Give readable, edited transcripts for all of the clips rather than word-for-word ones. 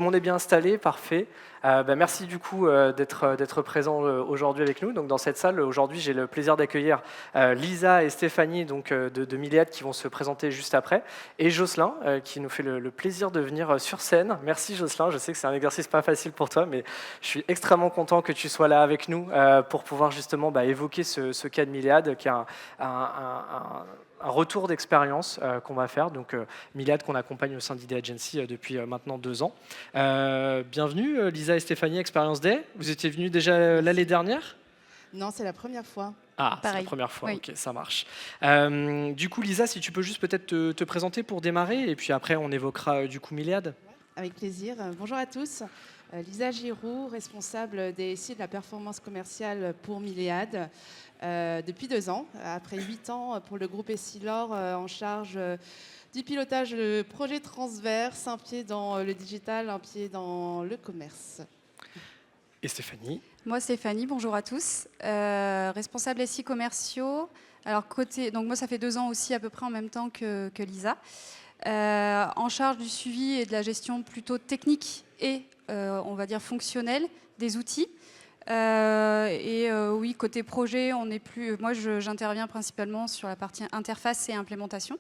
tout le monde est bien installé, parfait. Merci du coup d'être présent aujourd'hui avec nous. Donc, dans cette salle, aujourd'hui, j'ai le plaisir d'accueillir Lisa et Stéphanie de Milléade qui vont se présenter juste après, et Jocelyn qui nous fait le plaisir de venir sur scène. Merci Jocelyn, je sais que c'est un exercice pas facile pour toi, mais je suis extrêmement content que tu sois là avec nous pour pouvoir justement évoquer ce cas de Milléade qui est un retour d'expérience qu'on va faire, donc Milléade qu'on accompagne au sein d'ID Agency depuis maintenant 2 ans. Bienvenue Lisa et Stéphanie, Experience Day. Vous étiez venus déjà l'année dernière? Non, c'est la première fois. Ah, c'est la Pareil. première fois, Oui. ok, ça marche. Du coup Lisa, si tu peux juste peut-être te présenter pour démarrer, et puis après on évoquera du coup Milléade. Avec plaisir. Bonjour à tous. Lisa Giroux, responsable des SI de la performance commerciale pour Milléade depuis 2 ans. Après 8 ans pour le groupe Essilor en charge du pilotage de projets transverses, un pied dans le digital, un pied dans le commerce. Et Stéphanie? Moi, Stéphanie, bonjour à tous. Responsable SI commerciaux. Alors, donc moi, ça fait 2 ans aussi, à peu près en même temps que Lisa. En charge du suivi et de la gestion plutôt technique et, on va dire, fonctionnelle des outils. Oui, côté projet, moi, j'interviens principalement sur la partie interface et implémentation.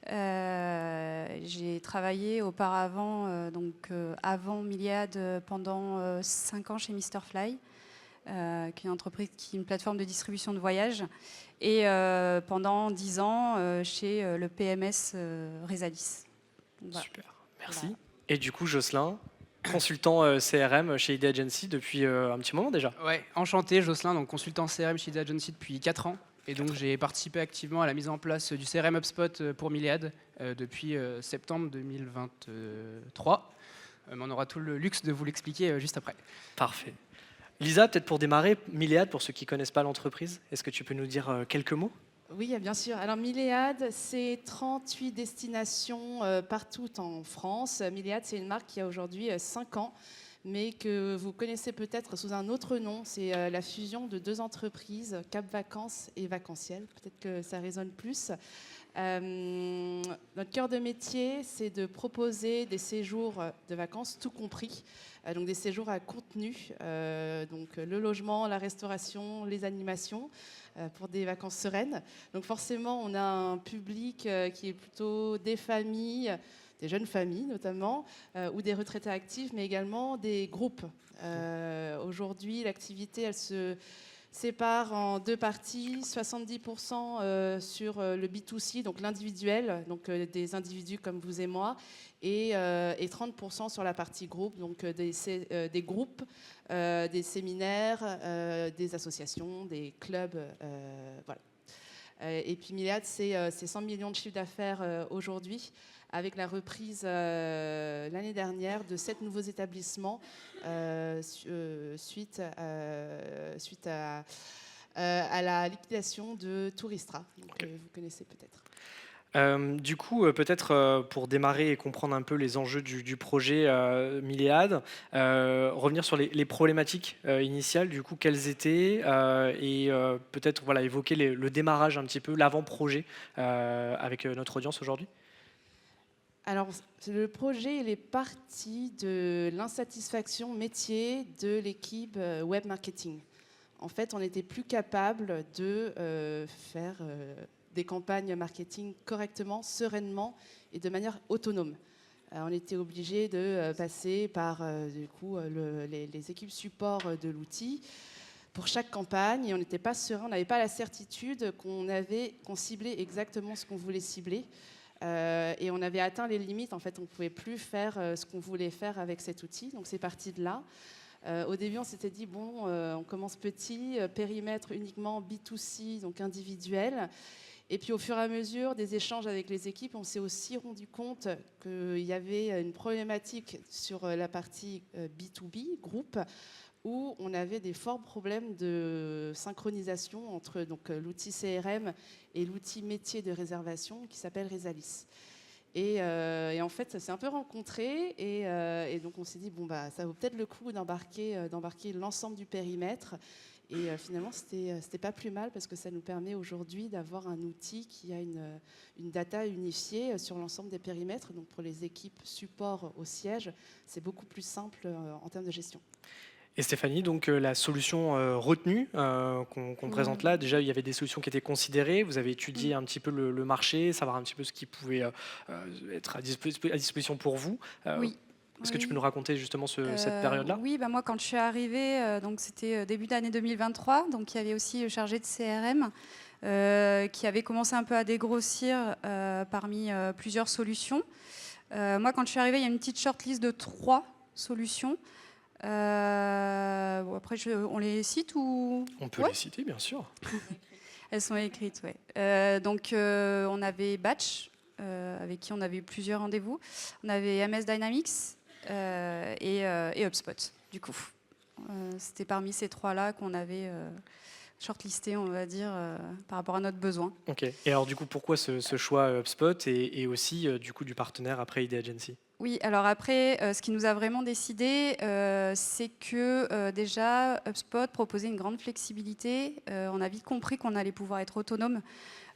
J'ai travaillé auparavant, avant Milléade, pendant 5 ans chez Mr Fly, qui est une plateforme de distribution de voyages, et pendant 10 ans chez le PMS Resalis. Voilà. Super, merci. Voilà. Et du coup, Jocelyn, consultant CRM chez ID Agency depuis un petit moment déjà. Ouais, enchanté, Jocelyn, donc consultant CRM chez ID Agency depuis 4 ans. Et donc j'ai participé activement à la mise en place du CRM HubSpot pour Milléade depuis septembre 2023. On aura tout le luxe de vous l'expliquer juste après. Parfait. Lisa, peut-être pour démarrer, Milléade, pour ceux qui ne connaissent pas l'entreprise, est-ce que tu peux nous dire quelques mots ? Oui, bien sûr. Alors Milléade, c'est 38 destinations partout en France. Milléade, c'est une marque qui a aujourd'hui 5 ans, mais que vous connaissez peut-être sous un autre nom. C'est la fusion de 2 entreprises, Cap Vacances et Vacanciel. Peut-être que ça résonne plus. Notre cœur de métier, c'est de proposer des séjours de vacances, tout compris. Donc des séjours à contenu, donc le logement, la restauration, les animations, pour des vacances sereines. Donc forcément, on a un public qui est plutôt des familles, des jeunes familles notamment, ou des retraités actifs, mais également des groupes. Aujourd'hui, l'activité, elle se sépare en 2 parties, 70% sur le B2C, donc l'individuel, donc des individus comme vous et moi, et 30% sur la partie groupe, donc des groupes, des séminaires, des associations, des clubs, voilà. Et puis Milléade, c'est 100 millions de chiffre d'affaires aujourd'hui, avec la reprise l'année dernière de 7 nouveaux établissements suite à la liquidation de Touristra, que vous connaissez peut-être. Du coup, peut-être pour démarrer et comprendre un peu les enjeux du projet Milléade, revenir sur les problématiques initiales, du coup, quelles étaient, et peut-être évoquer le démarrage un petit peu, l'avant-projet avec notre audience aujourd'hui. Alors, le projet, il est parti de l'insatisfaction métier de l'équipe web marketing. En fait, on n'était plus capable de faire des campagnes marketing correctement, sereinement et de manière autonome. On était obligé de passer par les équipes support de l'outil pour chaque campagne, et on n'était pas serein, on n'avait pas la certitude qu'on ciblait exactement ce qu'on voulait cibler. Et on avait atteint les limites. En fait, on ne pouvait plus faire ce qu'on voulait faire avec cet outil. Donc, c'est parti de là. Au début, on s'était dit, on commence petit, périmètre uniquement B2C, donc individuel. Et puis, au fur et à mesure des échanges avec les équipes, on s'est aussi rendu compte qu'il y avait une problématique sur la partie B2B, groupe, où on avait des forts problèmes de synchronisation entre l'outil CRM et l'outil métier de réservation qui s'appelle Resalis. Et en fait, ça s'est un peu rencontré, et donc on s'est dit, ça vaut peut-être le coup d'embarquer l'ensemble du périmètre Et finalement, c'était pas plus mal parce que ça nous permet aujourd'hui d'avoir un outil qui a une data unifiée sur l'ensemble des périmètres. Donc pour les équipes support au siège, c'est beaucoup plus simple en termes de gestion. Et Stéphanie, donc la solution retenue qu'on présente là, déjà il y avait des solutions qui étaient considérées, vous avez étudié un petit peu le marché, savoir un petit peu ce qui pouvait être à disposition pour vous. Oui. Est-ce que tu peux nous raconter justement cette période-là? Oui, moi quand je suis arrivée, donc c'était début d'année 2023, donc il y avait aussi le chargé de CRM qui avait commencé un peu à dégrossir parmi plusieurs solutions. Moi quand je suis arrivée, il y a une petite shortlist de 3 solutions. Après, on les cite ou... On peut les citer, bien sûr. Elles sont écrites, oui. Donc, on avait Batch, avec qui on avait eu plusieurs rendez-vous. On avait MS Dynamics et HubSpot, du coup. C'était parmi ces 3-là qu'on avait shortlisté, on va dire, par rapport à notre besoin. Ok. Et alors, du coup, pourquoi ce choix HubSpot et aussi, du coup, du partenaire après ID Agency? Oui, alors après, ce qui nous a vraiment décidé, c'est que déjà, HubSpot proposait une grande flexibilité. On a vite compris qu'on allait pouvoir être autonome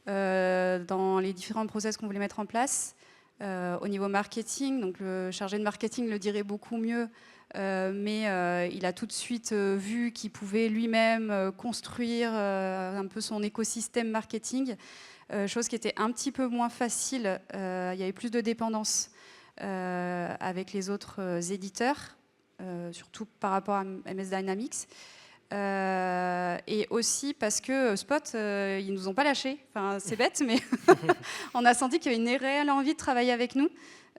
dans les différents process qu'on voulait mettre en place. Au niveau marketing, donc le chargé de marketing le dirait beaucoup mieux, mais il a tout de suite vu qu'il pouvait lui-même construire un peu son écosystème marketing, chose qui était un petit peu moins facile. Il y avait plus de dépendance avec les autres éditeurs, surtout par rapport à MS Dynamics. Et aussi parce que Spot, ils nous ont pas lâchés. Enfin, c'est bête, mais on a senti qu'il y avait une réelle envie de travailler avec nous.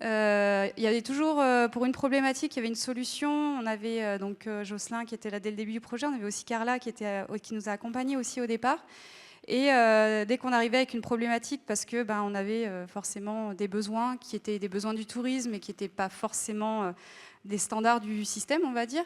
Il y avait toujours, pour une problématique, il y avait une solution. On avait donc Jocelyn qui était là dès le début du projet. On avait aussi Carla qui nous a accompagnés aussi au départ. Et dès qu'on arrivait avec une problématique, parce que on avait forcément des besoins qui étaient des besoins du tourisme et qui n'étaient pas forcément des standards du système, on va dire.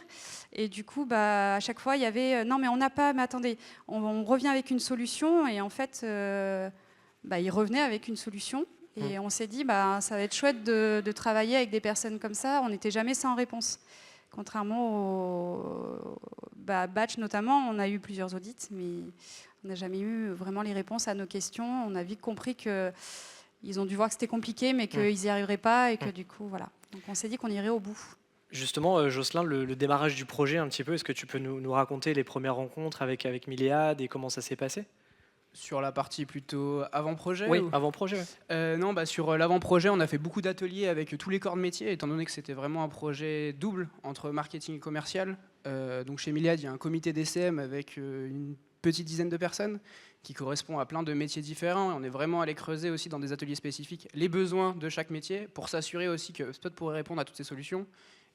Et du coup, à chaque fois, il y avait non, mais on n'a pas, mais attendez, on revient avec une solution. Et en fait, ils revenaient avec une solution. Et on s'est dit, ça va être chouette de travailler avec des personnes comme ça. On n'était jamais sans réponse. Contrairement au Batch notamment, on a eu plusieurs audits, mais on n'a jamais eu vraiment les réponses à nos questions. On a vite compris qu'ils ont dû voir que c'était compliqué, mais qu'ils n'y arriveraient pas et que du coup, voilà. Donc on s'est dit qu'on irait au bout. Justement, Jocelyn, le démarrage du projet un petit peu, est-ce que tu peux nous raconter les premières rencontres avec Myliad et comment ça s'est passé? Sur la partie plutôt avant-projet? Oui, avant-projet. Ouais. Non, sur l'avant-projet, on a fait beaucoup d'ateliers avec tous les corps de métier, étant donné que c'était vraiment un projet double entre marketing et commercial. Donc chez Myliad, il y a un comité DCM avec une petite dizaine de personnes qui correspond à plein de métiers différents. On est vraiment allé creuser aussi dans des ateliers spécifiques les besoins de chaque métier pour s'assurer aussi que HubSpot pourrait répondre à toutes ces solutions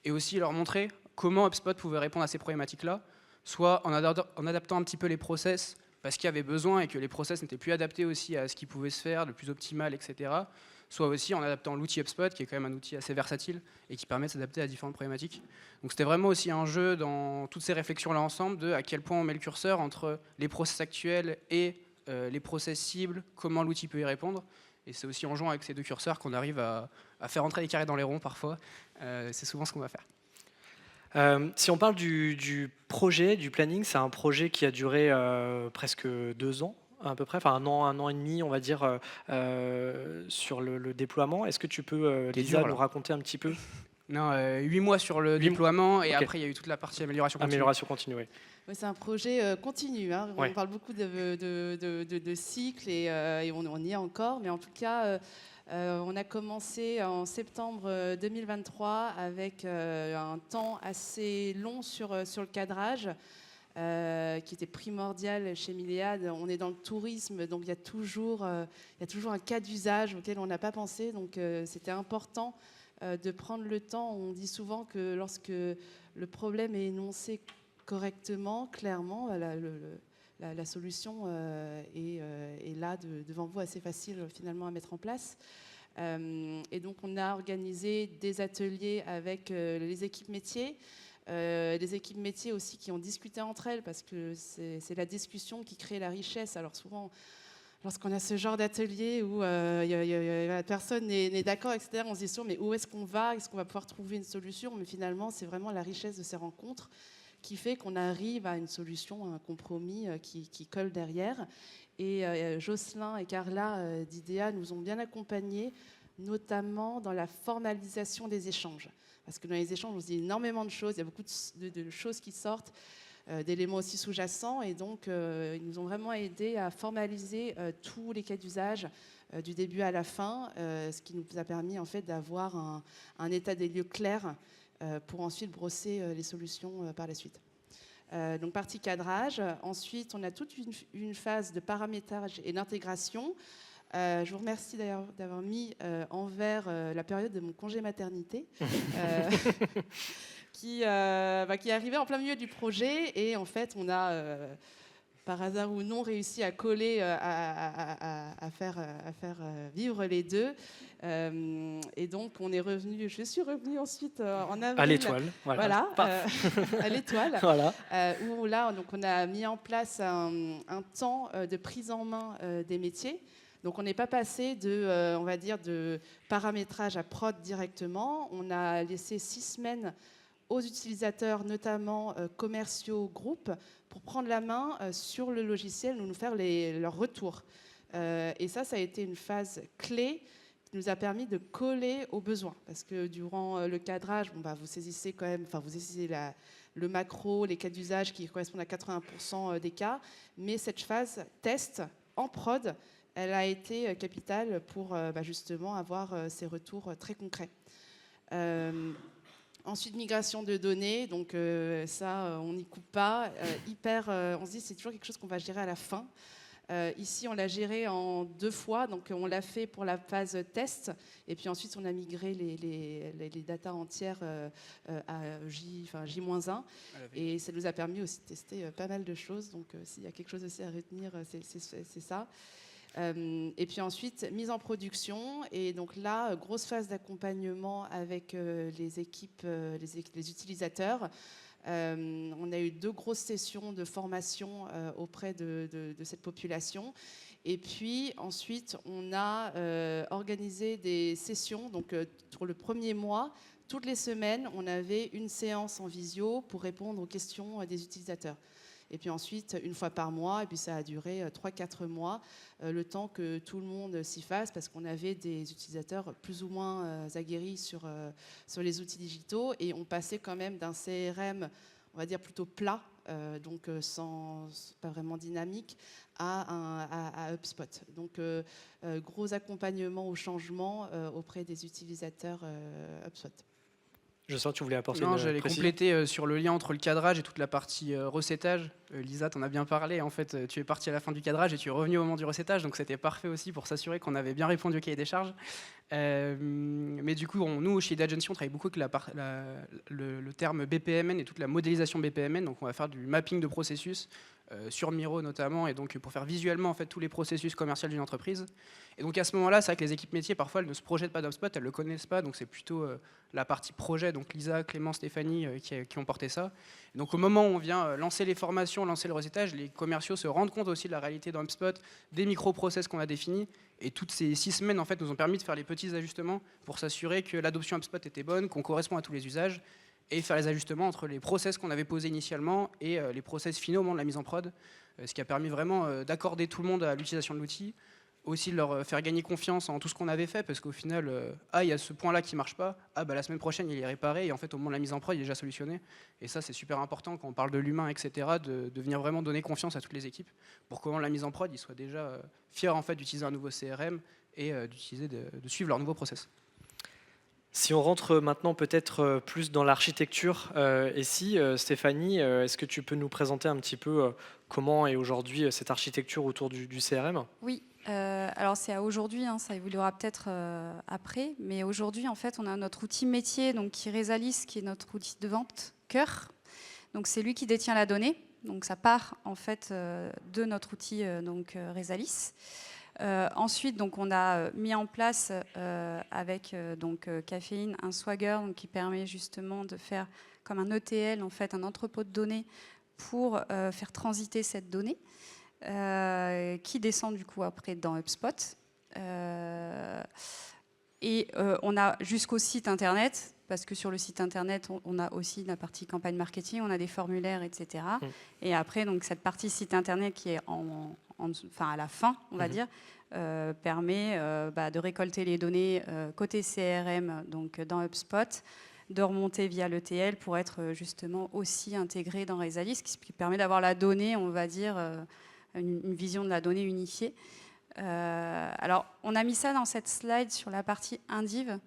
et aussi leur montrer comment HubSpot pouvait répondre à ces problématiques-là, soit en adaptant un petit peu les process parce qu'il y avait besoin et que les process n'étaient plus adaptés aussi à ce qui pouvait se faire, le plus optimal, etc. Soit aussi en adaptant l'outil HubSpot, qui est quand même un outil assez versatile et qui permet de s'adapter à différentes problématiques. Donc c'était vraiment aussi un jeu dans toutes ces réflexions-là ensemble, de à quel point on met le curseur entre les process actuels et les process cibles, comment l'outil peut y répondre. Et c'est aussi en jouant avec ces deux curseurs qu'on arrive à faire entrer les carrés dans les ronds parfois. C'est souvent ce qu'on va faire. Si on parle du projet, du planning, c'est un projet qui a duré presque 2 ans à peu près, enfin un an et demi, on va dire, sur le déploiement. Est-ce que tu peux, Lisa, nous raconter un petit peu? Non, 8 mois sur le déploiement et après il y a eu toute la partie amélioration continue. Amélioration continue, oui. Oui, c'est un projet continu. Hein. Ouais. On parle beaucoup de cycles et on y est encore, mais en tout cas... on a commencé en septembre 2023 avec un temps assez long sur le cadrage qui était primordial chez Myliad. On est dans le tourisme, donc il y a toujours un cas d'usage auquel on n'a pas pensé. Donc c'était important de prendre le temps. On dit souvent que lorsque le problème est énoncé correctement, clairement, la solution est là devant vous, assez facile finalement à mettre en place. Et donc on a organisé des ateliers avec les équipes métiers, des équipes métiers aussi qui ont discuté entre elles, parce que c'est la discussion qui crée la richesse. Alors souvent, lorsqu'on a ce genre d'atelier où personne n'est d'accord, etc., on se dit mais où est-ce qu'on va? Est-ce qu'on va pouvoir trouver une solution? Mais finalement, c'est vraiment la richesse de ces rencontres qui fait qu'on arrive à une solution, à un compromis qui colle derrière. Et Jocelyn et Carla d'IDEA nous ont bien accompagnés, notamment dans la formalisation des échanges. Parce que dans les échanges, on se dit énormément de choses, il y a beaucoup de choses qui sortent, d'éléments aussi sous-jacents, et donc ils nous ont vraiment aidés à formaliser tous les cas d'usage du début à la fin, ce qui nous a permis en fait d'avoir un état des lieux clair pour ensuite brosser les solutions par la suite. Donc partie cadrage. Ensuite, on a toute une phase de paramétrage et d'intégration. Je vous remercie d'ailleurs d'avoir mis en vert la période de mon congé maternité, qui est arrivée en plein milieu du projet. Et en fait, on a, par hasard ou non, réussi à coller, à faire vivre les deux. Et donc, je suis revenue ensuite en avril. À l'étoile, Voilà, à l'étoile. Voilà. Où là, donc, on a mis en place un temps de prise en main des métiers. Donc, on n'est pas passé on va dire, de paramétrage à prod directement. On a laissé 6 semaines aux utilisateurs, notamment commerciaux, groupes, pour prendre la main sur le logiciel, nous faire leurs retours. Et ça a été une phase clé qui nous a permis de coller aux besoins. Parce que durant le cadrage, vous saisissez quand même, vous saisissez le macro, les cas d'usage qui correspondent à 80% des cas. Mais cette phase test en prod, elle a été capitale pour justement avoir ces retours très concrets. Ensuite, migration de données, donc ça, on n'y coupe pas. On se dit c'est toujours quelque chose qu'on va gérer à la fin. Ici, on l'a géré en 2 fois, donc on l'a fait pour la phase test, et puis ensuite on a migré les datas entières à J-1, et ça nous a permis aussi de tester pas mal de choses, donc s'il y a quelque chose aussi à retenir, c'est ça. Et puis ensuite, mise en production. Et donc là, grosse phase d'accompagnement avec les équipes, les utilisateurs. On a eu 2 grosses sessions de formation auprès de cette population. Et puis ensuite, on a organisé des sessions. Donc pour le premier mois, toutes les semaines, on avait une séance en visio pour répondre aux questions des utilisateurs. Et puis ensuite, 1 fois par mois, et puis ça a duré 3-4 mois, le temps que tout le monde s'y fasse, parce qu'on avait des utilisateurs plus ou moins aguerris sur les outils digitaux, et on passait quand même d'un CRM, on va dire plutôt plat, donc pas vraiment dynamique, à HubSpot. Donc gros accompagnement au changement auprès des utilisateurs HubSpot. Je sens que tu voulais apporter Non, une j'allais précision. compléter sur le lien entre le cadrage et toute la partie recettage. Lisa, t'en as bien parlé. En fait, tu es partie à la fin du cadrage et tu es revenu au moment du recettage, donc c'était parfait aussi pour s'assurer qu'on avait bien répondu au cahier des charges. Mais du coup, nous, chez Agency, on travaille beaucoup avec le terme BPMN et toute la modélisation BPMN. Donc, on va faire du mapping de processus sur Miro notamment, et donc pour faire visuellement en fait tous les processus commerciaux d'une entreprise. Et donc à ce moment-là, c'est vrai que les équipes métiers parfois elles ne se projettent pas d'HubSpot, elles le connaissent pas, donc c'est plutôt la partie projet. Donc Lisa, Clément, Stéphanie qui ont porté ça. Et donc au moment où on vient lancer les formations, lancer le recettage, les commerciaux se rendent compte aussi de la réalité dans HubSpot, des micro-process qu'on a définis. Et toutes ces 6 semaines en fait nous ont permis de faire les petits ajustements pour s'assurer que l'adoption HubSpot était bonne, qu'on correspond à tous les usages, et faire les ajustements entre les process qu'on avait posés initialement et les process finaux au moment de la mise en prod, ce qui a permis vraiment d'accorder tout le monde à l'utilisation de l'outil, aussi de leur faire gagner confiance en tout ce qu'on avait fait, parce qu'au final, il y a ce point-là qui ne marche pas, la semaine prochaine il est réparé, et en fait au moment de la mise en prod il est déjà solutionné. Et ça c'est super important quand on parle de l'humain, etc., de venir vraiment donner confiance à toutes les équipes, pour qu'au moment de la mise en prod ils soient déjà fiers en fait, d'utiliser un nouveau CRM et de suivre leur nouveau process. Si on rentre maintenant peut-être plus dans l'architecture, Stéphanie, est-ce que tu peux nous présenter un petit peu comment est aujourd'hui cette architecture autour du CRM ? Oui, alors c'est à aujourd'hui, ça évoluera peut-être après, mais aujourd'hui en fait on a notre outil métier donc, qui est Resalis, qui est notre outil de vente cœur. Donc c'est lui qui détient la donnée, donc ça part en fait de notre outil Resalis. Ensuite, donc, on a mis en place avec Caféine un Swagger donc, qui permet justement de faire comme un ETL, en fait, un entrepôt de données pour faire transiter cette donnée qui descend du coup après dans HubSpot. Et on a jusqu'au site internet, parce que sur le site internet, on a aussi la partie campagne marketing, on a des formulaires, etc. Et après, donc, cette partie site internet qui est enfin, à la fin, on va dire, permet de récolter les données côté CRM, donc dans HubSpot, de remonter via l'ETL pour être justement aussi intégré dans Resalis, ce qui permet d'avoir la donnée, on va dire, une vision de la donnée unifiée. Alors, on a mis ça dans cette slide sur la partie Indiv.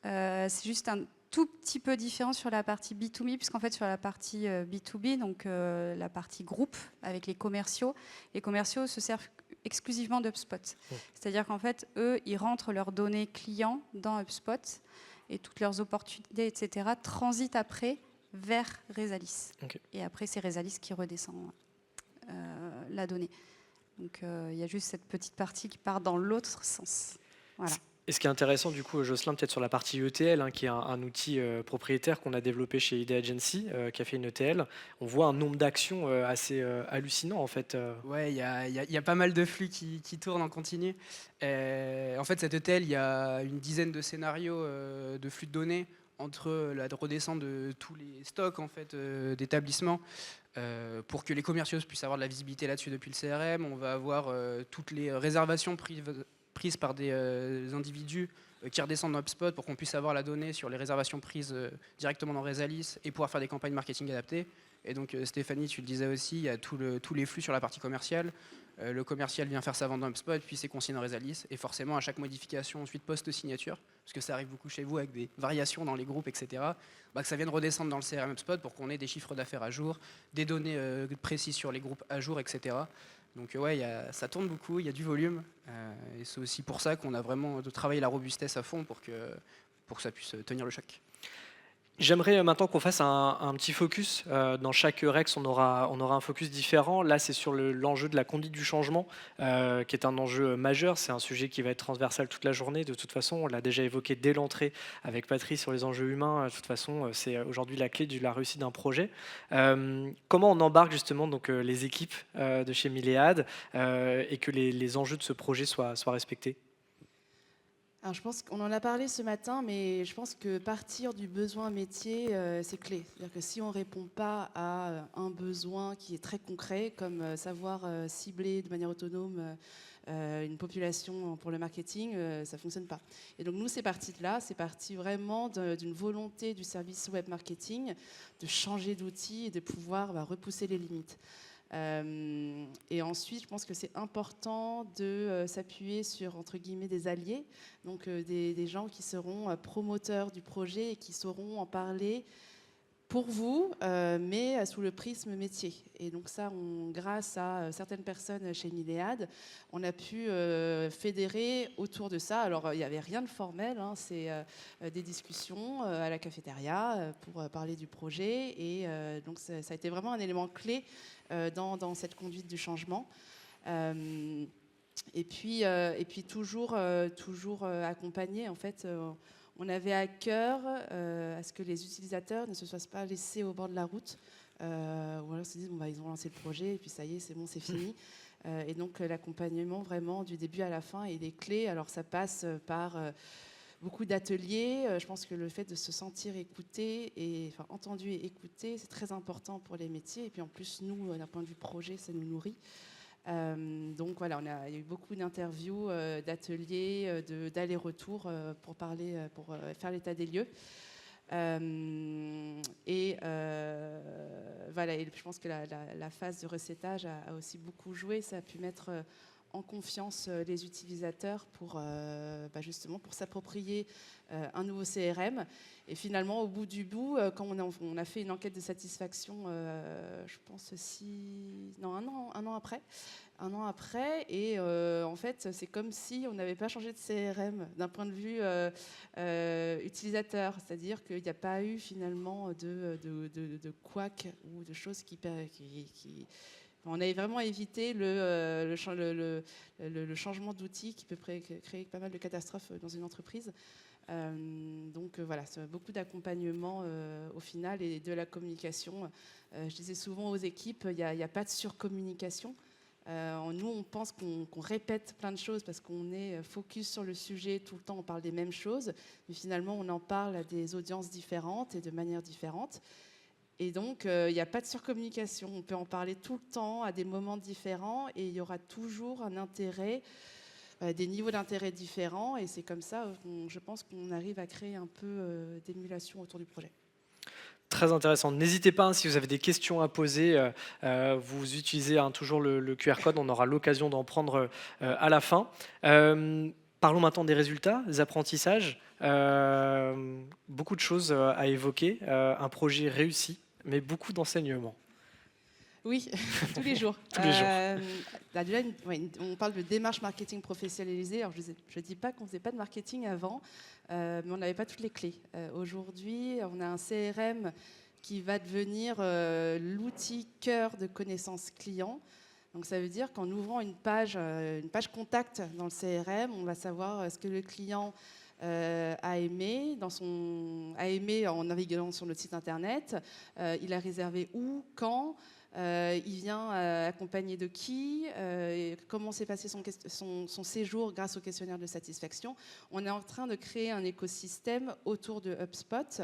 C'est juste un tout petit peu différent sur la partie B2B, puisqu'en fait, sur la partie B2B, donc la partie groupe avec les commerciaux se servent exclusivement d'HubSpot. C'est-à-dire qu'en fait, eux, ils rentrent leurs données clients dans HubSpot et toutes leurs opportunités, etc., transitent après vers Resalis. Et après, c'est Resalis qui redescend la donnée. Donc, il y a juste cette petite partie qui part dans l'autre sens. Voilà. Et ce qui est intéressant, du coup, Jocelyn, peut-être sur la partie ETL, qui est un outil propriétaire qu'on a développé chez Idea Agency, qui a fait une ETL, on voit un nombre d'actions assez hallucinant, en fait. Ouais, il y a pas mal de flux qui tournent en continu. En fait, cette ETL, il y a une dizaine de scénarios de flux de données entre la redescente de tous les stocks en fait, d'établissements pour que les commerciaux puissent avoir de la visibilité là-dessus depuis le CRM. On va avoir toutes les réservations prises par des individus qui redescendent dans HubSpot pour qu'on puisse avoir la donnée sur les réservations prises directement dans Resalis et pouvoir faire des campagnes marketing adaptées. Et donc Stéphanie, tu le disais aussi, il y a tous les flux sur la partie commerciale. Le commercial vient faire sa vente dans HubSpot, puis c'est consigné dans Resalis. Et forcément, à chaque modification, ensuite post-signature, parce que ça arrive beaucoup chez vous avec des variations dans les groupes, etc., que ça vienne redescendre dans le CRM HubSpot pour qu'on ait des chiffres d'affaires à jour, des données précises sur les groupes à jour, etc. Donc ouais, ça tourne beaucoup, il y a du volume. Et c'est aussi pour ça qu'on a vraiment travaillé la robustesse à fond pour que ça puisse tenir le choc. J'aimerais maintenant qu'on fasse un petit focus. Dans chaque Rex, on aura un focus différent. Là, c'est sur l'enjeu de la conduite du changement, qui est un enjeu majeur. C'est un sujet qui va être transversal toute la journée. De toute façon, on l'a déjà évoqué dès l'entrée avec Patrice sur les enjeux humains. De toute façon, c'est aujourd'hui la clé de la réussite d'un projet. Comment on embarque justement donc, les équipes de chez Milléad et que les enjeux de ce projet soient respectés? Alors, je pense qu'on en a parlé ce matin, mais je pense que partir du besoin métier, c'est clé. C'est-à-dire que si on ne répond pas à un besoin qui est très concret, comme savoir cibler de manière autonome une population pour le marketing, ça ne fonctionne pas. Et donc nous, c'est parti de là, c'est parti vraiment d'une volonté du service web marketing de changer d'outil et de pouvoir repousser les limites. Et ensuite, je pense que c'est important de s'appuyer sur, entre guillemets, des alliés, donc des gens qui seront promoteurs du projet et qui sauront en parler pour vous, mais sous le prisme métier. Et donc ça, grâce à certaines personnes chez Milléad, on a pu fédérer autour de ça. Alors, il n'y avait rien de formel, c'est des discussions à la cafétéria pour parler du projet. Et donc, ça a été vraiment un élément clé dans cette conduite du changement. Et puis toujours accompagner, en fait. On avait à cœur à ce que les utilisateurs ne se soient pas laissés au bord de la route. Ou alors ils se disent, ils ont lancé le projet et puis ça y est, c'est bon, c'est fini. Et donc l'accompagnement vraiment du début à la fin et les clés. Alors ça passe par beaucoup d'ateliers. Je pense que le fait de se sentir écouté, entendu et écouté, c'est très important pour les métiers. Et puis en plus, nous, d'un point de vue projet, ça nous nourrit. Donc voilà, il y a eu beaucoup d'interviews, d'ateliers, d'allers-retours pour faire l'état des lieux. Et je pense que la phase de recettage a aussi beaucoup joué. Ça a pu mettre en confiance les utilisateurs pour justement pour s'approprier un nouveau CRM. Et finalement, au bout du bout, quand on a fait une enquête de satisfaction, je pense un an après, et en fait, c'est comme si on n'avait pas changé de CRM d'un point de vue utilisateur, c'est-à-dire qu'il n'y a pas eu finalement de couac ou de choses qui on a vraiment évité le changement d'outil qui peut créer pas mal de catastrophes dans une entreprise. Donc voilà, c'est beaucoup d'accompagnement au final et de la communication. Je disais souvent aux équipes, il n'y a pas de surcommunication. Nous, on pense qu'on répète plein de choses parce qu'on est focus sur le sujet, tout le temps on parle des mêmes choses, mais finalement on en parle à des audiences différentes et de manière différente. Et donc il n'y a pas de surcommunication, on peut en parler tout le temps à des moments différents et il y aura toujours un intérêt, des niveaux d'intérêt différents, et c'est comme ça, je pense qu'on arrive à créer un peu d'émulation autour du projet. Très intéressant. N'hésitez pas, si vous avez des questions à poser, vous utilisez toujours le QR code, on aura l'occasion d'en prendre à la fin. Parlons maintenant des résultats, des apprentissages. Beaucoup de choses à évoquer, un projet réussi, mais beaucoup d'enseignements. Oui, tous les jours. Tous les jours. Déjà, on parle de démarche marketing professionnalisée. Alors, je ne dis pas qu'on ne faisait pas de marketing avant, mais on n'avait pas toutes les clés. Aujourd'hui, on a un CRM qui va devenir l'outil cœur de connaissance client. Donc, ça veut dire qu'en ouvrant une page contact dans le CRM, on va savoir ce que le client a aimé en naviguant sur notre site internet. Il a réservé où, quand. Il vient accompagné de qui, comment s'est passé son séjour grâce au questionnaire de satisfaction. On est en train de créer un écosystème autour de HubSpot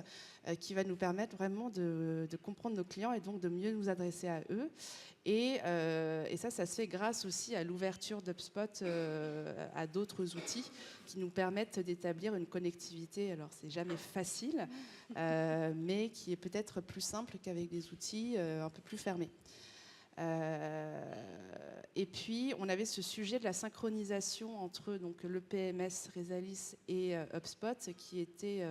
qui va nous permettre vraiment de comprendre nos clients et donc de mieux nous adresser à eux. Et ça se fait grâce aussi à l'ouverture d'HubSpot à d'autres outils qui nous permettent d'établir une connectivité. Alors, c'est jamais facile, mais qui est peut-être plus simple qu'avec des outils un peu plus fermés. Et puis, on avait ce sujet de la synchronisation entre donc, le PMS, Rezalis et HubSpot qui était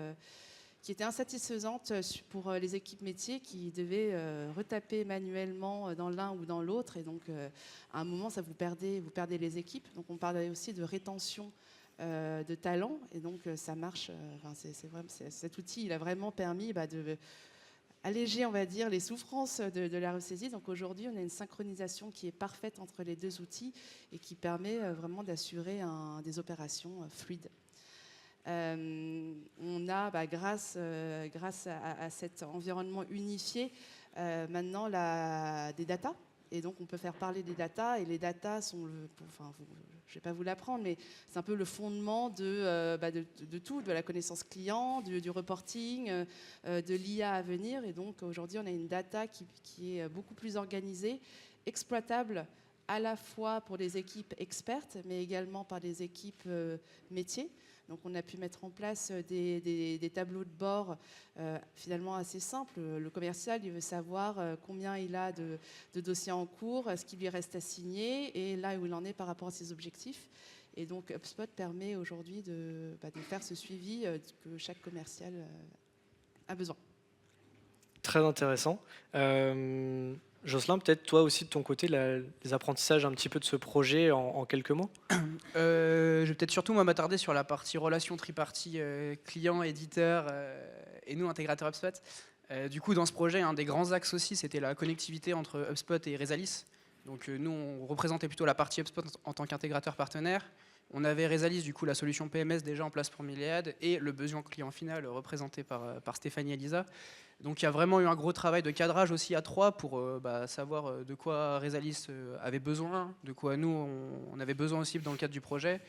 insatisfaisante pour les équipes métiers qui devaient retaper manuellement dans l'un ou dans l'autre. Et donc, à un moment, vous perdez les équipes. Donc, on parlait aussi de rétention de talents. Et donc, ça marche. Cet outil, il a vraiment permis de alléger, on va dire, les souffrances de la ressaisie. Donc, aujourd'hui, on a une synchronisation qui est parfaite entre les deux outils et qui permet vraiment d'assurer des opérations fluides. On a, grâce à cet environnement unifié, maintenant des datas. Et donc, on peut faire parler des datas. Et les datas sont je ne vais pas vous l'apprendre, mais c'est un peu le fondement de tout, de la connaissance client, du reporting, de l'IA à venir. Et donc, aujourd'hui, on a une data qui est beaucoup plus organisée, exploitable à la fois pour les équipes expertes, mais également par les équipes métiers. Donc, on a pu mettre en place des tableaux de bord finalement assez simples. Le commercial, il veut savoir combien il a de dossiers en cours, ce qui lui reste à signer et là où il en est par rapport à ses objectifs. Et donc, HubSpot permet aujourd'hui de faire ce suivi que chaque commercial a besoin. Très intéressant. Jocelyn, peut-être toi aussi de ton côté, les apprentissages un petit peu de ce projet en quelques mots. Je vais peut-être surtout m'attarder sur la partie relation tripartie client, éditeur et nous, intégrateur HubSpot. Du coup, dans ce projet, un des grands axes aussi, c'était la connectivité entre HubSpot et Rezalis. Donc nous, on représentait plutôt la partie HubSpot en tant qu'intégrateur partenaire. On avait Rezalis, du coup, la solution PMS déjà en place pour Myliad et le besoin client final représenté par Stéphanie et Lisa. Donc il y a vraiment eu un gros travail de cadrage aussi à trois pour savoir de quoi Rezalis avait besoin, de quoi nous on avait besoin aussi dans le cadre du projet,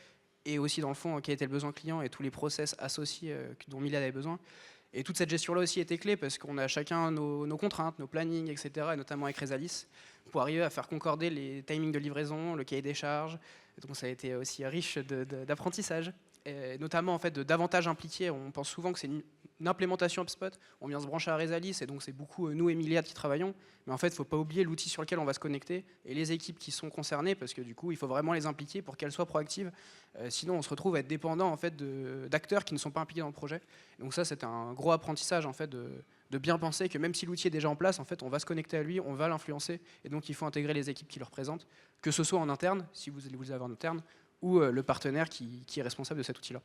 et aussi dans le fond quel était le besoin client et tous les process associés dont Myliad avait besoin. Et toute cette gestion-là aussi était clé parce qu'on a chacun nos contraintes, nos plannings, etc., et notamment avec Rezalis, pour arriver à faire concorder les timings de livraison, le cahier des charges. Donc ça a été aussi riche d'apprentissage. Et notamment en fait davantage impliqué. On pense souvent que c'est une implémentation HubSpot, on vient se brancher à Rezalis et donc c'est beaucoup nous et Myliad qui travaillons, mais en fait il ne faut pas oublier l'outil sur lequel on va se connecter et les équipes qui sont concernées parce que du coup il faut vraiment les impliquer pour qu'elles soient proactives, sinon on se retrouve à être dépendant en fait d'acteurs qui ne sont pas impliqués dans le projet. Donc ça c'est un gros apprentissage en fait de bien penser que même si l'outil est déjà en place, en fait on va se connecter à lui, on va l'influencer et donc il faut intégrer les équipes qui le représentent, que ce soit en interne si vous avez en interne ou le partenaire qui est responsable de cet outil-là.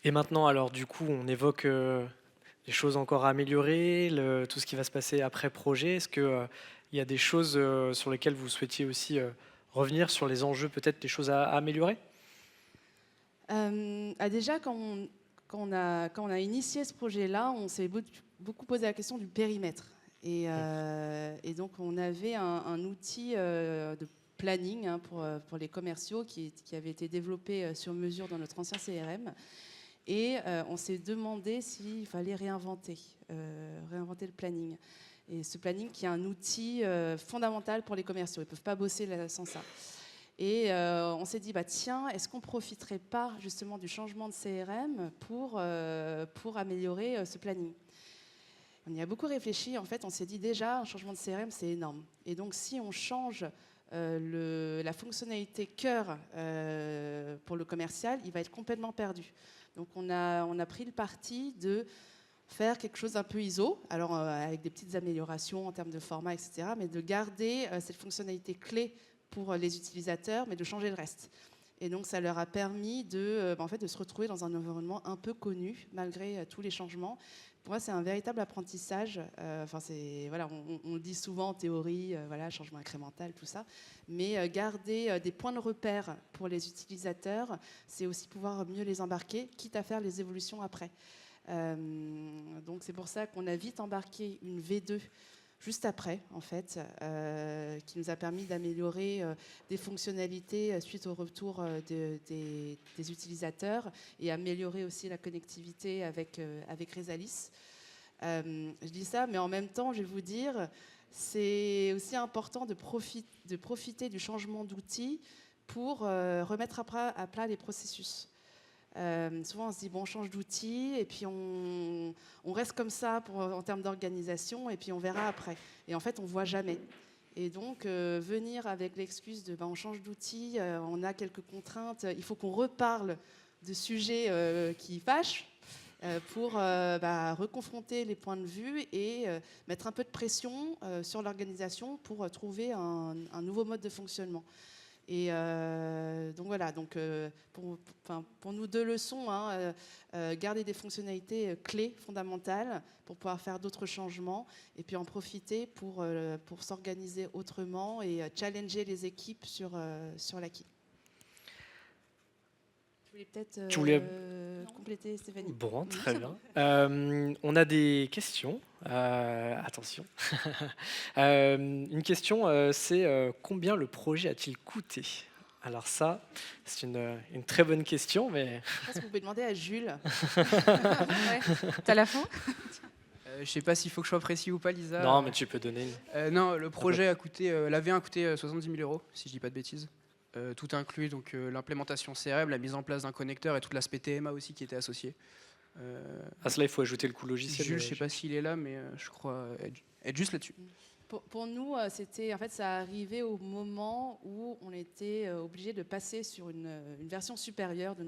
Et maintenant, alors du coup, on évoque des choses encore à améliorer, tout ce qui va se passer après projet. Est-ce qu'il y a des choses sur lesquelles vous souhaitiez aussi revenir, sur les enjeux, peut-être des choses à améliorer ? Déjà, quand on a initié ce projet-là, on s'est beaucoup posé la question du périmètre. Et donc, on avait un outil planning pour les commerciaux qui avait été développé sur mesure dans notre ancien CRM. Et on s'est demandé s'il fallait réinventer le planning. Et ce planning qui est un outil fondamental pour les commerciaux. Ils ne peuvent pas bosser sans ça. Et on s'est dit, tiens, est-ce qu'on ne profiterait pas justement du changement de CRM pour améliorer ce planning ? On y a beaucoup réfléchi. En fait, on s'est dit déjà, un changement de CRM, c'est énorme. Et donc, si on change la fonctionnalité cœur pour le commercial, il va être complètement perdu. Donc, on a pris le parti de faire quelque chose d'un peu ISO, alors avec des petites améliorations en termes de format, etc., mais de garder cette fonctionnalité clé pour les utilisateurs, mais de changer le reste. Et donc, ça leur a permis de se retrouver dans un environnement un peu connu, malgré tous les changements. Pour moi, c'est un véritable apprentissage. On le dit souvent en théorie, changement incrémental, tout ça. Mais garder des points de repère pour les utilisateurs, c'est aussi pouvoir mieux les embarquer, quitte à faire les évolutions après. Donc, c'est pour ça qu'on a vite embarqué une V2 juste après, en fait, qui nous a permis d'améliorer des fonctionnalités suite au retour des utilisateurs et améliorer aussi la connectivité avec Resalis. Je dis ça, mais en même temps, je vais vous dire, c'est aussi important de profiter du changement d'outils pour remettre à plat les processus. Souvent on se dit on change d'outil et puis on reste comme ça en termes d'organisation et puis on verra après. Et en fait on voit jamais. Et donc venir avec l'excuse de on change d'outil, on a quelques contraintes, il faut qu'on reparle de sujets qui fâchent pour reconfronter les points de vue et mettre un peu de pression sur l'organisation pour trouver un nouveau mode de fonctionnement. Et donc voilà, pour nous 2 leçons, garder des fonctionnalités clés, fondamentales, pour pouvoir faire d'autres changements, et puis en profiter pour s'organiser autrement et challenger les équipes sur l'acquis. Tu voulais peut-être compléter, Stéphanie ? Bon, très bien. On a des questions. Attention. Une question, c'est combien le projet a-t-il coûté ? Alors ça, c'est une très bonne question, mais... Je pense que vous pouvez demander à Jules. Ouais. T'as la fin ? Je ne sais pas s'il faut que je sois précis ou pas, Lisa. Non, mais tu peux donner. Non, le projet a coûté, la V1 a coûté 70 000 €, si je dis pas de bêtises. Tout inclus, donc l'implémentation CRM, la mise en place d'un connecteur et toute l'aspect TMA aussi qui était associé. À cela, il faut ajouter le coût logiciel. Jules, je ne sais pas s'il est là, mais je crois être juste là-dessus. Pour nous, ça arrivait au moment où on était obligé de passer sur une version supérieure du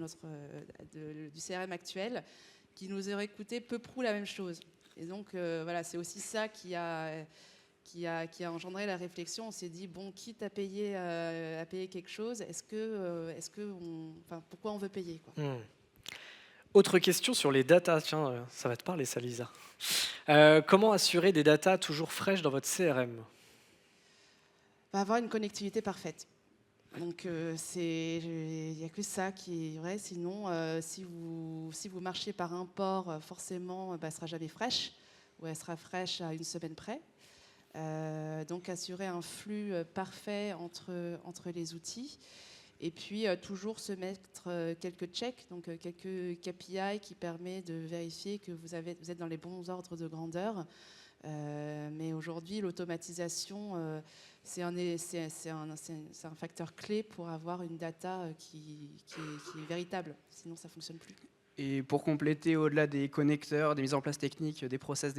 CRM actuel qui nous aurait coûté peu prou la même chose. Et donc, c'est aussi ça qui a engendré la réflexion. On s'est dit, quitte à payer quelque chose, pourquoi on veut payer, quoi. Autre question sur les datas. Tiens, ça va te parler, ça, Lisa. Comment assurer des datas toujours fraîches dans votre CRM ? Avoir une connectivité parfaite. Donc, il n'y a que ça qui est vrai. Sinon, si vous marchez par un port, forcément, elle ne sera jamais fraîche, ou elle sera fraîche à une semaine près. Donc, assurer un flux parfait entre les outils. Et puis, toujours se mettre quelques checks, donc quelques KPI qui permettent de vérifier que vous êtes dans les bons ordres de grandeur. Mais aujourd'hui, l'automatisation, c'est un facteur clé pour avoir une data qui est véritable. Sinon, ça ne fonctionne plus. Et pour compléter, au-delà des connecteurs, des mises en place techniques, des process,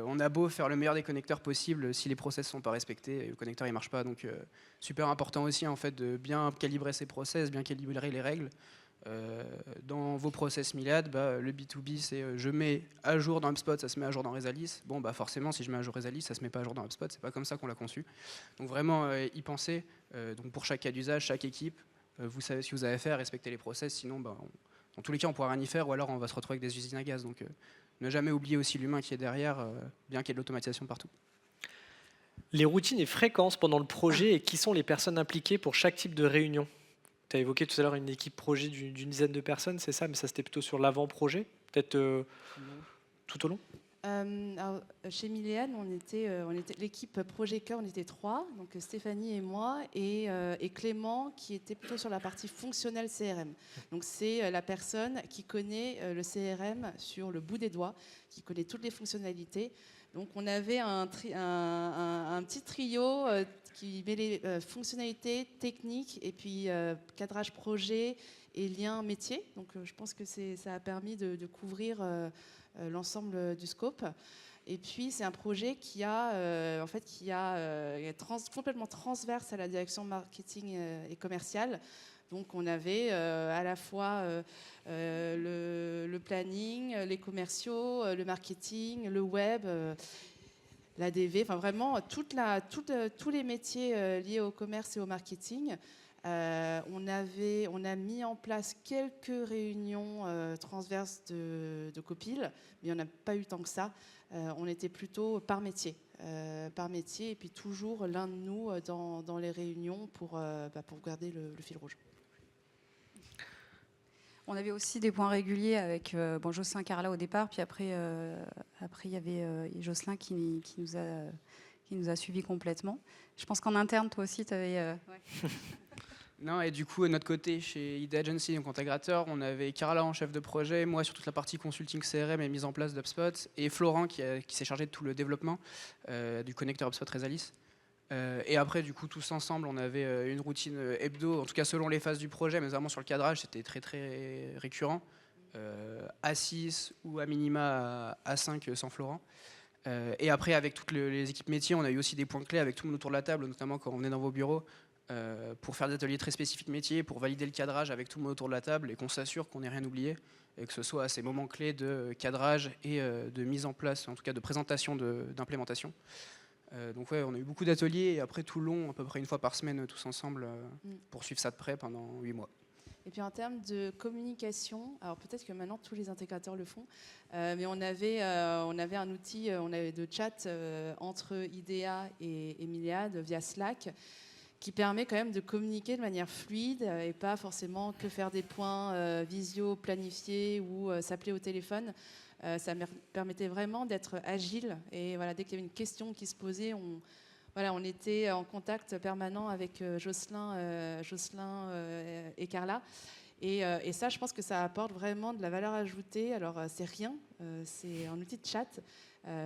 on a beau faire le meilleur des connecteurs possible, si les process ne sont pas respectés, le connecteur ne marche pas. Donc, super important aussi en fait, de bien calibrer ces process, bien calibrer les règles. Dans vos process Myliad, le B2B, c'est je mets à jour dans HubSpot, ça se met à jour dans Resalis. Forcément, si je mets à jour Resalis, ça ne se met pas à jour dans HubSpot. C'est pas comme ça qu'on l'a conçu. Donc, vraiment, y penser. Donc, pour chaque cas d'usage, chaque équipe, vous savez ce que vous avez à faire, respecter les process. Sinon, dans tous les cas, on ne pourra rien y faire ou alors on va se retrouver avec des usines à gaz. Donc, ne jamais oublier aussi l'humain qui est derrière, bien qu'il y ait de l'automatisation partout. Les routines et fréquences pendant le projet et qui sont les personnes impliquées pour chaque type de réunion ? Tu as évoqué tout à l'heure une équipe projet d'une dizaine de personnes, c'est ça ? Mais ça, c'était plutôt sur l'avant-projet, peut-être tout au long ? Alors, chez Milléade, on était l'équipe Projet Cœur, on était 3, donc Stéphanie et moi, et Clément qui était plutôt sur la partie fonctionnelle CRM. Donc c'est la personne qui connaît le CRM sur le bout des doigts, qui connaît toutes les fonctionnalités. Donc on avait un petit trio qui mêlait fonctionnalités, techniques et puis cadrage projet et lien métier. Donc je pense que ça a permis de couvrir l'ensemble du scope. Et puis c'est un projet qui est complètement transverse à la direction marketing et commerciale. Donc on avait à la fois le planning, les commerciaux, le marketing, le web, l'ADV, enfin vraiment tous les métiers liés au commerce et au marketing. On a mis en place quelques réunions transverses de Copil, mais on n'a pas eu tant que ça. On était plutôt par métier, et puis toujours l'un de nous dans les réunions pour garder le fil rouge. On avait aussi des points réguliers avec Jocelyn, Carla au départ, puis après il y avait Jocelyn qui nous a suivis complètement. Je pense qu'en interne, toi aussi, tu avais... Ouais. Non, et du coup, de notre côté, chez ID Agency, donc intégrateur, on avait Carla en chef de projet, moi sur toute la partie consulting CRM et mise en place d'HubSpot, et Florent qui s'est chargé de tout le développement du connecteur HubSpot Resalis. Et après, du coup, tous ensemble, on avait une routine hebdo, en tout cas selon les phases du projet, mais vraiment sur le cadrage, c'était très très récurrent. A6 ou à minima A5 sans Florent. Et après, avec toutes les équipes métiers, on a eu aussi des points clés avec tout le monde autour de la table, notamment quand on venait dans vos bureaux, pour faire des ateliers très spécifiques métiers, pour valider le cadrage avec tout le monde autour de la table et qu'on s'assure qu'on n'ait rien oublié, et que ce soit à ces moments clés de cadrage et de mise en place, en tout cas de présentation d'implémentation. Donc ouais, on a eu beaucoup d'ateliers et après tout le long, à peu près une fois par semaine, tous ensemble, pour suivre ça de près pendant 8 mois. Et puis en termes de communication, alors peut-être que maintenant tous les intégrateurs le font, mais on avait un outil de chat entre IDEA et Milléade via Slack qui permet quand même de communiquer de manière fluide et pas forcément que faire des points visio planifiés ou s'appeler au téléphone. Ça permettait vraiment d'être agile et voilà, dès qu'il y avait une question qui se posait, on était en contact permanent avec Jocelyn et Carla. Et ça, je pense que ça apporte vraiment de la valeur ajoutée. Alors, c'est rien, c'est un outil de chat,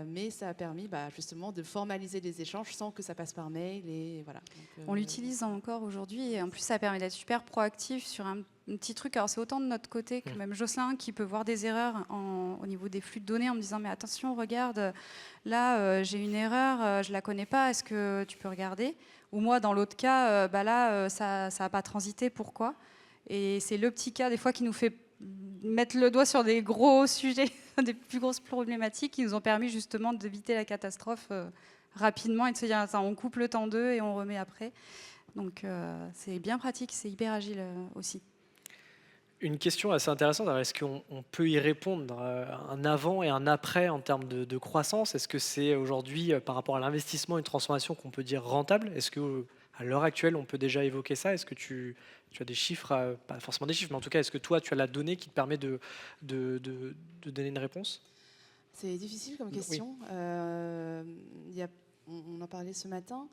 mais ça a permis justement de formaliser les échanges sans que ça passe par mail. Et voilà. Donc, on l'utilise encore aujourd'hui et en plus, ça permet d'être super proactif sur un petit truc. Alors, c'est autant de notre côté que même Jocelyn qui peut voir des erreurs au niveau des flux de données en me disant « mais attention, regarde, là, j'ai une erreur, je ne la connais pas, est-ce que tu peux regarder ?» Ou moi, dans l'autre cas, ça n'a pas transité, pourquoi ? Et c'est le petit cas, des fois, qui nous fait mettre le doigt sur des gros sujets, des plus grosses problématiques qui nous ont permis justement d'éviter la catastrophe rapidement et de se dire attends, on coupe le temps d'eux et on remet après. Donc c'est bien pratique, c'est hyper agile aussi. Une question assez intéressante, est-ce qu'on peut y répondre, un avant et un après en termes de croissance? Est-ce que c'est aujourd'hui, par rapport à l'investissement, une transformation qu'on peut dire rentable? Est-ce qu'à l'heure actuelle, on peut déjà évoquer ça? Est-ce que tu as des chiffres, pas forcément des chiffres, mais en tout cas, est-ce que toi, tu as la donnée qui te permet de donner une réponse? C'est difficile comme question. Oui. On en parlait ce matin.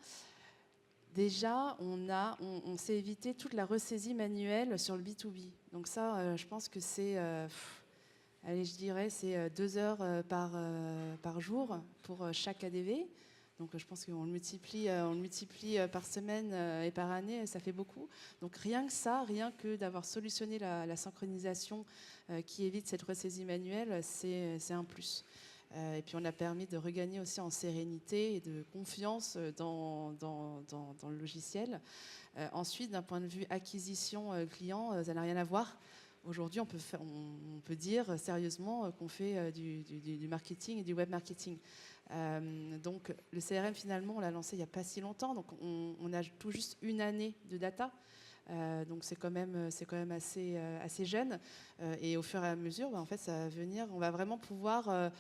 Déjà, on s'est évité toute la ressaisie manuelle sur le B2B. Donc ça, je pense que c'est, je dirais, c'est 2 heures par jour pour chaque ADV. Donc je pense qu'on le multiplie par semaine et par année, ça fait beaucoup. Donc rien que ça, rien que d'avoir solutionné la synchronisation qui évite cette ressaisie manuelle, c'est un plus. Et puis on a permis de regagner aussi en sérénité et de confiance dans le logiciel. Ensuite, d'un point de vue acquisition client, ça n'a rien à voir. Aujourd'hui, on peut dire sérieusement qu'on fait du marketing et du web marketing. Donc le CRM, finalement, on l'a lancé il n'y a pas si longtemps. Donc on a tout juste une année de data. Donc c'est quand même assez jeune. Et au fur et à mesure, en fait, ça va venir. On va vraiment pouvoir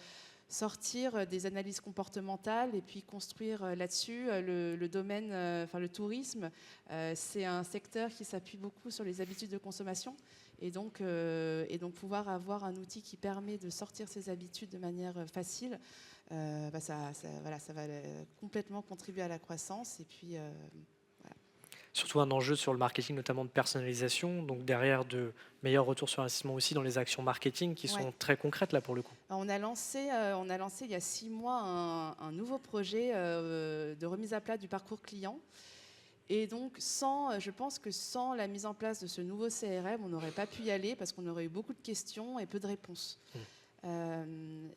sortir des analyses comportementales et puis construire là-dessus le domaine, le tourisme. C'est un secteur qui s'appuie beaucoup sur les habitudes de consommation. Et donc pouvoir avoir un outil qui permet de sortir ces habitudes de manière facile, ça va complètement contribuer à la croissance. Et puis, voilà. Surtout un enjeu sur le marketing, notamment de personnalisation, donc derrière de meilleurs retours sur investissement aussi dans les actions marketing qui sont très concrètes là pour le coup. On a lancé il y a 6 mois un nouveau projet de remise à plat du parcours client. Et donc, je pense que sans la mise en place de ce nouveau CRM, on n'aurait pas pu y aller parce qu'on aurait eu beaucoup de questions et peu de réponses.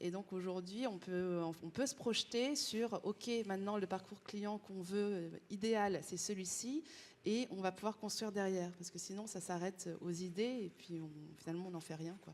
Et donc aujourd'hui, on peut se projeter sur, OK, maintenant le parcours client qu'on veut, idéal, c'est celui-ci, et on va pouvoir construire derrière. Parce que sinon, ça s'arrête aux idées et puis finalement, on n'en fait rien, quoi.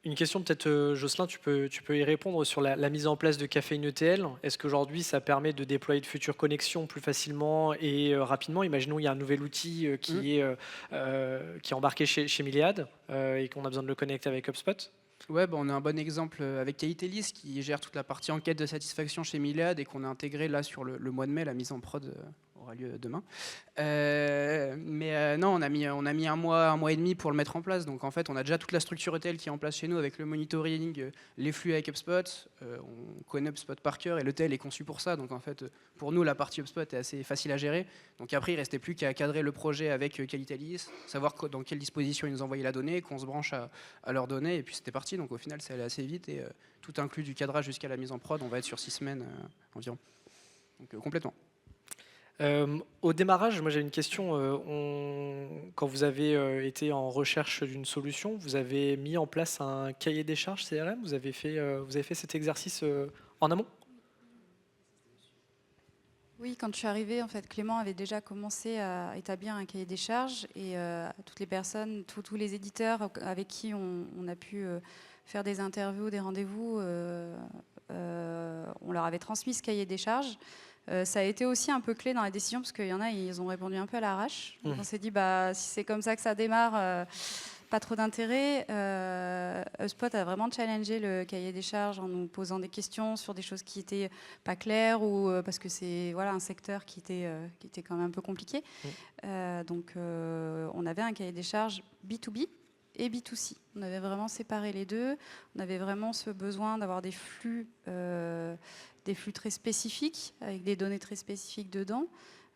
Une question peut-être, Jocelyn, tu peux y répondre sur la mise en place de Caféine ETL. Est-ce qu'aujourd'hui, ça permet de déployer de futures connexions plus facilement et rapidement? Imaginons il y a un nouvel outil qui est embarqué chez Miliad et qu'on a besoin de le connecter avec HubSpot. Ouais, on a un bon exemple avec Qualitélis qui gère toute la partie enquête de satisfaction chez Miliad et qu'on a intégré là sur le mois de mai. La mise en prod aura lieu demain. Non, on a mis un mois et demi pour le mettre en place. Donc en fait, on a déjà toute la structure ETL qui est en place chez nous avec le monitoring, les flux avec HubSpot. On connaît HubSpot par cœur et l'ETL est conçu pour ça. Donc en fait, pour nous, la partie HubSpot est assez facile à gérer. Donc après, il ne restait plus qu'à cadrer le projet avec Qualitélis, savoir dans quelle disposition ils nous envoyaient la donnée, qu'on se branche à leurs données et puis c'était parti. Donc au final, c'est allé assez vite et tout inclus du cadrage jusqu'à la mise en prod, on va être sur 6 semaines environ. Donc complètement. Au démarrage, moi j'ai une question. Quand vous avez été en recherche d'une solution, vous avez mis en place un cahier des charges CRM? Vous avez fait cet exercice en amont? Oui, quand je suis arrivée, en fait, Clément avait déjà commencé à établir un cahier des charges et toutes les personnes, tous les éditeurs avec qui on a pu faire des interviews, des rendez-vous, on leur avait transmis ce cahier des charges. Ça a été aussi un peu clé dans la décision parce qu'il y en a, ils ont répondu un peu à l'arrache. Donc on s'est dit, si c'est comme ça que ça démarre, pas trop d'intérêt. HubSpot a vraiment challengé le cahier des charges en nous posant des questions sur des choses qui n'étaient pas claires ou parce que c'est un secteur qui était quand même un peu compliqué. Donc on avait un cahier des charges B2B et B2C. On avait vraiment séparé les deux. On avait vraiment ce besoin d'avoir des flux très spécifiques, avec des données très spécifiques dedans.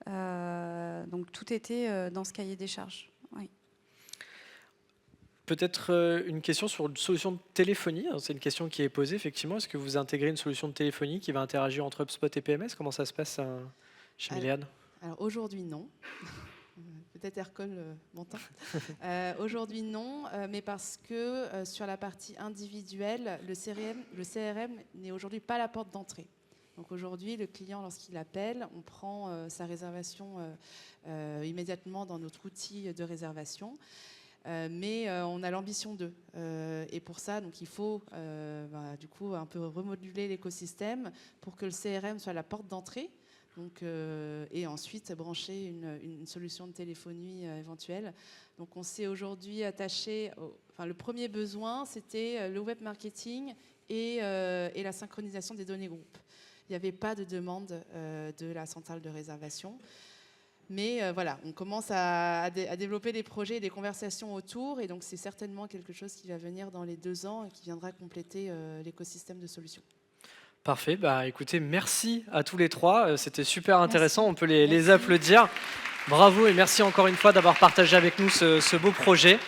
Donc tout était dans ce cahier des charges. Oui. Peut-être une question sur une solution de téléphonie. C'est une question qui est posée, effectivement. Est-ce que vous intégrez une solution de téléphonie qui va interagir entre HubSpot et PMS? Comment ça se passe chez Miliad? Alors aujourd'hui, non. Peut-être Hercole m'entend. Aujourd'hui, non, mais parce que sur la partie individuelle, le CRM n'est aujourd'hui pas la porte d'entrée. Donc aujourd'hui, le client, lorsqu'il appelle, on prend sa réservation immédiatement dans notre outil de réservation. Mais on a l'ambition d'eux. Et pour ça, donc, il faut du coup un peu remoduler l'écosystème pour que le CRM soit la porte d'entrée. Donc, et ensuite brancher une solution de téléphonie éventuelle. Donc on s'est aujourd'hui attaché, le premier besoin, c'était le web marketing et la synchronisation des données groupes. Il n'y avait pas de demande de la centrale de réservation. Mais on commence à développer des projets et des conversations autour. Et donc c'est certainement quelque chose qui va venir dans les 2 ans et qui viendra compléter l'écosystème de solutions. Parfait, écoutez, merci à tous les 3, c'était super intéressant, on peut les applaudir. Bravo et merci encore une fois d'avoir partagé avec nous ce beau projet.